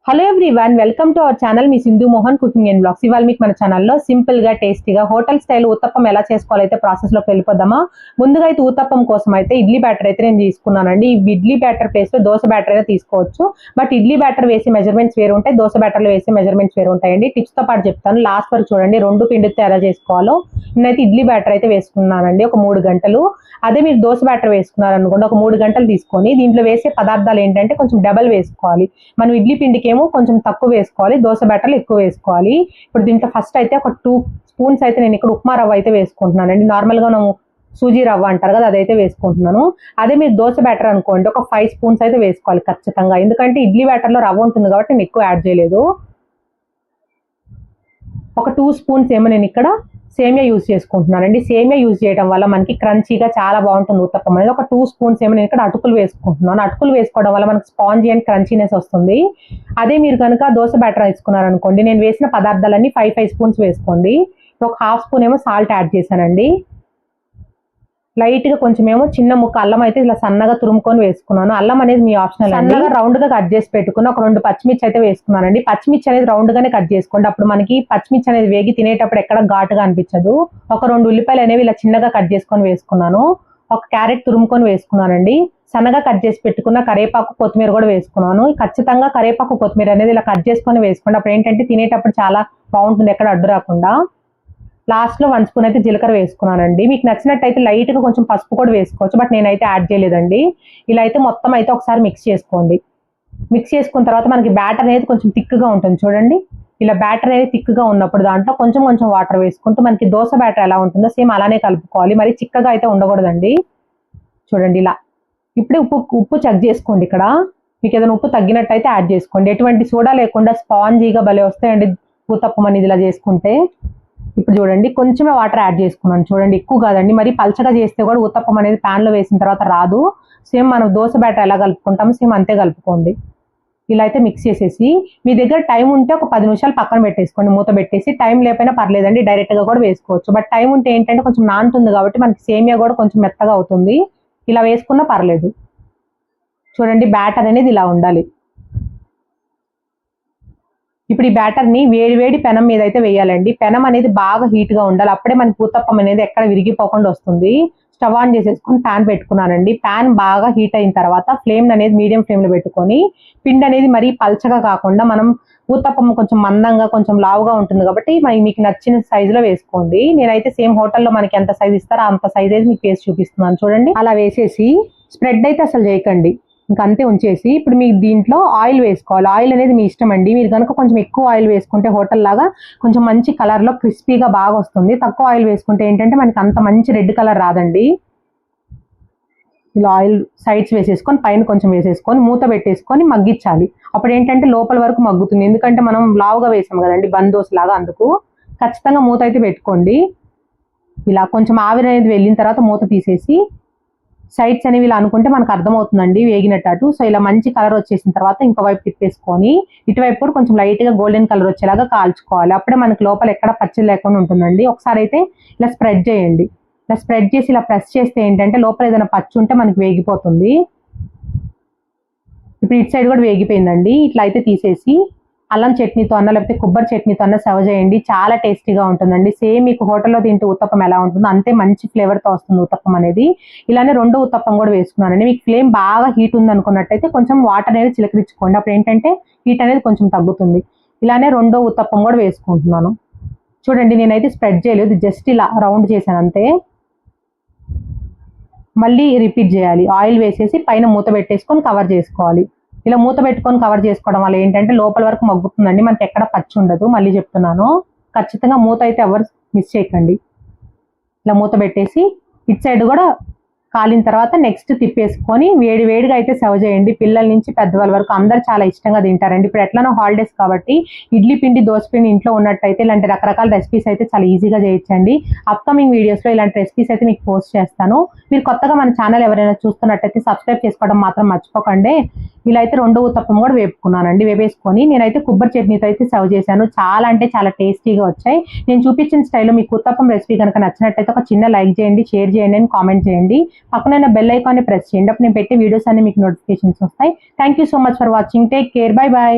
Hello everyone, welcome to our channel. మీ Sindhu Mohan cooking and blogs. ఇవాళ మీకు మన ఛానల్లో సింపుల్ గా టేస్టీగా హోటల్ స్టైల్ ఊతప్పం ఎలా చేసుకోవాలైతే ప్రాసెస్ లోకి వెళ్ళిపోదామా. ముందుగా అయితే ఊతప్పం కోసం అయితే ఇడ్లీ బ్యాటర్ అయితే నేను తీసుకున్నానండి. ఈ ఇడ్లీ బ్యాటర్ ప్లేస్ లో దోశ బ్యాటర్ అయితే తీసుకోవచ్చు. బట్ ఇడ్లీ బ్యాటర్ వేసి మెజర్మెంట్స్ వేరు ఉంటాయి, దోశ బ్యాటర్ లో వేసి మెజర్మెంట్స్ వేరు ఉంటాయండి. టిప్స్ తో పాటు చెప్తాను, లాస్ట్ వరకు చూడండి. రెండు పిండితో ఎలా చేసుకోవాలో. నేనైతే ఇడ్లీ బ్యాటర్ అయితే వేసుకున్నానండి ఒక 3 గంటలు. అదే మీరు దోశ బ్యాటర్ వేసుకున్నారనుకోండి, ఒక 3 గంటలు తీసుకొని దీంట్లో వేసే పదార్థాలు ఏంటంటే కొంచెం డబల్ వేసుకోవాలి. మనం ఇడ్లీ పిండికి ఏమో కొంచెం తక్కువ వేసుకోవాలి, దోశ బ్యాటర్లు ఎక్కువ వేసుకోవాలి. ఇప్పుడు దీంట్లో ఫస్ట్ అయితే ఒక 2 స్పూన్స్ అయితే నేను ఇక్కడ ఉప్మా రవ్వ అయితే వేసుకుంటున్నానండి. నార్మల్గా మనం సూజీ రవ్వ అంటారు కదా, అదైతే వేసుకుంటున్నాను. అదే మీరు దోశ బ్యాటర్ అనుకోండి, ఒక 5 స్పూన్స్ అయితే వేసుకోవాలి ఖచ్చితంగా. ఎందుకంటే ఇడ్లీ బ్యాటర్లో రవ్వ ఉంటుంది కాబట్టి నేను ఎక్కువ యాడ్ చేయలేదు. ఒక 2 స్పూన్స్ ఏమో నేను ఇక్కడ సేమియా యూజ్ చేసుకుంటున్నానండి. సేమియా యూజ్ చేయడం వల్ల మనకి క్రంచీగా చాలా బాగుంటుంది ఉత్తప్పం అనేది. ఒక 2 స్పూన్స్ ఏమో నేను ఇక్కడ అటుకులు వేసుకుంటున్నాను. అటుకులు వేసుకోవడం వల్ల మనకి స్పాంజీ అండ్ క్రంచీనెస్ వస్తుంది. అదే మీరు కనుక దోశ బ్యాటర్ వేసుకున్నారనుకోండి, నేను వేసిన పదార్థాలన్నీ 5 స్పూన్స్ వేసుకోండి. ఒక 1/2 స్పూన్ ఏమో సాల్ట్ యాడ్ చేశానండి. లైట్ గా కొంచెం ఏమో చిన్న ముక్క అల్లం అయితే ఇలా సన్నగా తురుముకొని వేసుకున్నాను. అల్లం అనేది మీ ఆప్షనల్. సన్నగా రౌండ్ గా కట్ చేసి పెట్టుకుని ఒక 2 పచ్చిమిర్చి అయితే వేసుకున్నానండి. పచ్చిమిర్చి అనేది రౌండ్ గానే కట్ చేసుకోండి, అప్పుడు మనకి పచ్చిమిర్చి అనేది వేగి తినేటప్పుడు ఎక్కడ ఘాటుగా అనిపించదు. ఒక 2 ఉల్లిపాయలు అనేవి ఇలా చిన్నగా కట్ చేసుకొని వేసుకున్నాను. ఒక క్యారెట్ తురుముకొని వేసుకున్నానండి. సన్నగా కట్ చేసి పెట్టుకున్న కరేపాకు కొత్తిమీర కూడా వేసుకున్నాను. ఖచ్చితంగా కరేపాకు కొత్తిమీర అనేది ఇలా కట్ చేసుకొని వేసుకోండి, అప్పుడు ఏంటంటే తినేటప్పుడు చాలా బాగుంటుంది, ఎక్కడ అడ్డు రాకుండా. లాస్ట్ లో 1 స్పూన్ అయితే జీలకర్ర వేసుకున్నానండి. మీకు నచ్చినట్టయితే లైట్ గా కొంచెం పసుపు కూడా వేసుకోవచ్చు, బట్ నేనైతే యాడ్ చేయలేదండి. ఇలా అయితే మొత్తం అయితే ఒకసారి మిక్స్ చేసుకోండి. మిక్స్ చేసుకున్న తర్వాత మనకి బ్యాటర్ అనేది కొంచెం థిక్గా ఉంటుంది చూడండి. ఇలా బ్యాటర్ అనేది థిక్గా ఉన్నప్పుడు దాంట్లో కొంచెం కొంచెం వాటర్ వేసుకుంటూ మనకి దోశ బ్యాటర్ ఎలా ఉంటుందో సేమ్ అలానే కలుపుకోవాలి. మరి చిక్కగా అయితే ఉండకూడదండి. చూడండి ఇలా. ఇప్పుడే ఉప్పు చెక్ చేసుకోండి. ఇక్కడ మీకు ఏదైనా ఉప్పు తగ్గినట్టయితే యాడ్ చేసుకోండి. ఎటువంటి సోడా లేకుండా స్పాంజీగా భలే వస్తాయండి ఊతప్పం అనేది ఇలా చేసుకుంటే. ఇప్పుడు చూడండి కొంచెమే వాటర్ యాడ్ చేసుకున్నాను. చూడండి ఎక్కువ కాదండి, మరి పల్చగా చేస్తే కూడా ఉత్తప్పం అనేది ప్యాన్ లో వేసిన తర్వాత రాదు. సేమ్ మనం దోశ బ్యాటర్ ఎలా కలుపుకుంటామో సేమ్ అంతే కలుపుకోండి. ఇలా అయితే మిక్స్ చేసేసి మీ దగ్గర టైం ఉంటే ఒక 10 నిమిషాలు పక్కన పెట్టేసుకోండి, మూత పెట్టేసి. టైం లేకపోయినా పర్లేదండి, డైరెక్ట్ గా కూడా వేసుకోవచ్చు. బట్ టైం ఉంటే ఏంటంటే కొంచెం నానుతుంది కాబట్టి మనకి సేమియా కూడా కొంచెం మెత్తగా అవుతుంది. ఇలా వేసుకున్నా పర్లేదు. చూడండి బ్యాటర్ అనేది ఇలా ఉండాలి. ఇప్పుడు ఈ బ్యాటర్ ని వేడి వేడి పెనం మీద అయితే వేయాలండి. పెనం అనేది బాగా హీట్ గా ఉండాలి, అప్పుడే మనకి ఊతప్పం అనేది ఎక్కడ విరిగిపోకుండా వస్తుంది. స్టవ్ ఆన్ చేసేసుకొని ప్యాన్ పెట్టుకున్నానండి. ప్యాన్ బాగా హీట్ అయిన తర్వాత ఫ్లేమ్ అనేది మీడియం ఫ్లేమ్ లో పెట్టుకొని, పిండి అనేది మరీ పల్చగా కాకుండా మనం ఊతప్పం కొంచెం మందంగా కొంచెం లావుగా ఉంటుంది కాబట్టి మీకు నచ్చిన సైజులో వేసుకోండి. నేనైతే సేమ్ హోటల్లో మనకి ఎంత సైజ్ ఇస్తారో అంత సైజ్ అయితే మీకు వేసి చూపిస్తున్నాను చూడండి. అలా వేసేసి స్ప్రెడ్ అయితే అసలు చేయకండి, ఇంకా అంతే ఉంచేసి ఇప్పుడు మీకు దీంట్లో ఆయిల్ వేసుకోవాలి. ఆయిల్ అనేది మీ ఇష్టం అండి. మీరు కనుక కొంచెం ఎక్కువ ఆయిల్ వేసుకుంటే హోటల్ లాగా కొంచెం మంచి కలర్ లో క్రిస్పీగా బాగా వస్తుంది. తక్కువ ఆయిల్ వేసుకుంటే ఏంటంటే మనకి అంత మంచి రెడ్ కలర్ రాదండి. ఇలా ఆయిల్ సైడ్స్ వేసేసుకొని పైన కొంచెం వేసేసుకొని మూత పెట్టేసుకొని మగ్గించాలి. అప్పుడు ఏంటంటే లోపల వరకు మగ్గుతుంది, ఎందుకంటే మనం లావుగా వేసాం కదండి బందోస్ లాగా, అందుకు ఖచ్చితంగా మూత అయితే పెట్టుకోండి. ఇలా కొంచెం ఆవిరి అనేది వెళ్ళిన తర్వాత మూత తీసేసి సైడ్స్ అనేవి ఇలా అనుకుంటే మనకు అర్థమవుతుందండి వేగినట్టు. సో ఇలా మంచి కలర్ వచ్చేసిన తర్వాత ఇంకో వైపు తిప్పేసుకొని ఇటువైపు కూడా కొంచెం లైట్ గా గోల్డెన్ కలర్ వచ్చేలాగా కాల్చుకోవాలి. అప్పుడే మనకి లోపల ఎక్కడ పచ్చడి లేకుండా ఉంటుందండి. ఒకసారి అయితే ఇలా స్ప్రెడ్ చేయండి. ఇలా స్ప్రెడ్ చేసి ఇలా ప్రెస్ చేస్తే ఏంటంటే లోపల ఏదైనా పచ్చి ఉంటే మనకి వేగిపోతుంది. ఇప్పుడు ఇటు సైడ్ కూడా వేగిపోయిందండి. ఇట్లా అయితే తీసేసి అల్లం చట్నీతో అన్న లేకపోతే కొబ్బరి చట్నీతో అన్న సర్వ్ చేయండి, చాలా టేస్టీగా ఉంటుందండి. సేమ్ మీకు హోటల్లో తింటే ఉత్తప్పం ఎలా ఉంటుందో అంతే మంచి ఫ్లేవర్తో వస్తుంది ఉత్తప్పం అనేది. ఇలానే రెండో ఉత్తప్పం కూడా వేసుకున్నానండి. మీకు ఫ్లేమ్ బాగా హీట్ ఉంది అనుకున్నట్టయితే కొంచెం వాటర్ అనేది చిలకరించుకోండి, అప్పుడు ఏంటంటే హీట్ అనేది కొంచెం తగ్గుతుంది. ఇలానే రెండో ఉత్తప్పం కూడా వేసుకుంటున్నాను. చూడండి నేనైతే స్ప్రెడ్ చేయలేదు, జస్ట్ ఇలా రౌండ్ చేశాను అంతే. మళ్ళీ రిపీట్ చేయాలి. ఆయిల్ వేసేసి పైన మూత పెట్టేసుకొని కవర్ చేసుకోవాలి. ఇలా మూత పెట్టుకొని కవర్ చేసుకోవడం వల్ల ఏంటంటే లోపల వరకు మగ్గుతుందండి, మనకి ఎక్కడ పచ్చి ఉండదు. మళ్ళీ చెప్తున్నాను, ఖచ్చితంగా మూత అయితే ఎవరు మిస్ చేయకండి. ఇలా మూత పెట్టేసి ఇటు సైడ్ కూడా కాలిన తర్వాత నెక్స్ట్ తిప్పేసుకొని వేడి వేడిగా అయితే సర్వ్ చేయండి. పిల్లల నుంచి పెద్దవాళ్ళ వరకు అందరు చాలా ఇష్టంగా తింటారండి. ఇప్పుడు ఎట్లానో హాలిడేస్ కాబట్టి ఇడ్లీ పిండి దోశ పిండి ఇంట్లో ఉన్నట్టయితే ఇలాంటి రకరకాల రెసిపీస్ అయితే చాలా ఈజీగా చేయొచ్చండి. అప్కమింగ్ వీడియోస్లో ఇలాంటి రెసిపీస్ అయితే మీకు పోస్ట్ చేస్తాను. మీరు కొత్తగా మన ఛానల్ ఎవరైనా చూస్తున్నట్టయితే సబ్స్క్రైబ్ చేసుకోవడం మాత్రం మర్చిపోకండి. ఇలా అయితే రెండో ఉత్తప్పం కూడా వేపుకున్నానండి. వేపేసుకొని నేనైతే కొబ్బరి చట్నీతో అయితే సర్వ్ చేశాను. చాలా అంటే చాలా టేస్టీగా వచ్చాయి. నేను చూపించిన స్టైల్లో మీకు ఉత్తప్పం రెసిపీ కనుక నచ్చినట్టయితే ఒక చిన్న లైక్ చేయండి, షేర్ చేయండి అని కామెంట్ చేయండి. పక్కన బెల్ ఐకాన్ని ప్రెస్ చేయండి, అప్పుడు నేను పెట్టే వీడియోస్ అన్ని మీకు నోటిఫికేషన్స్ వస్తాయి. Thank you so much for watching. Take care. By by.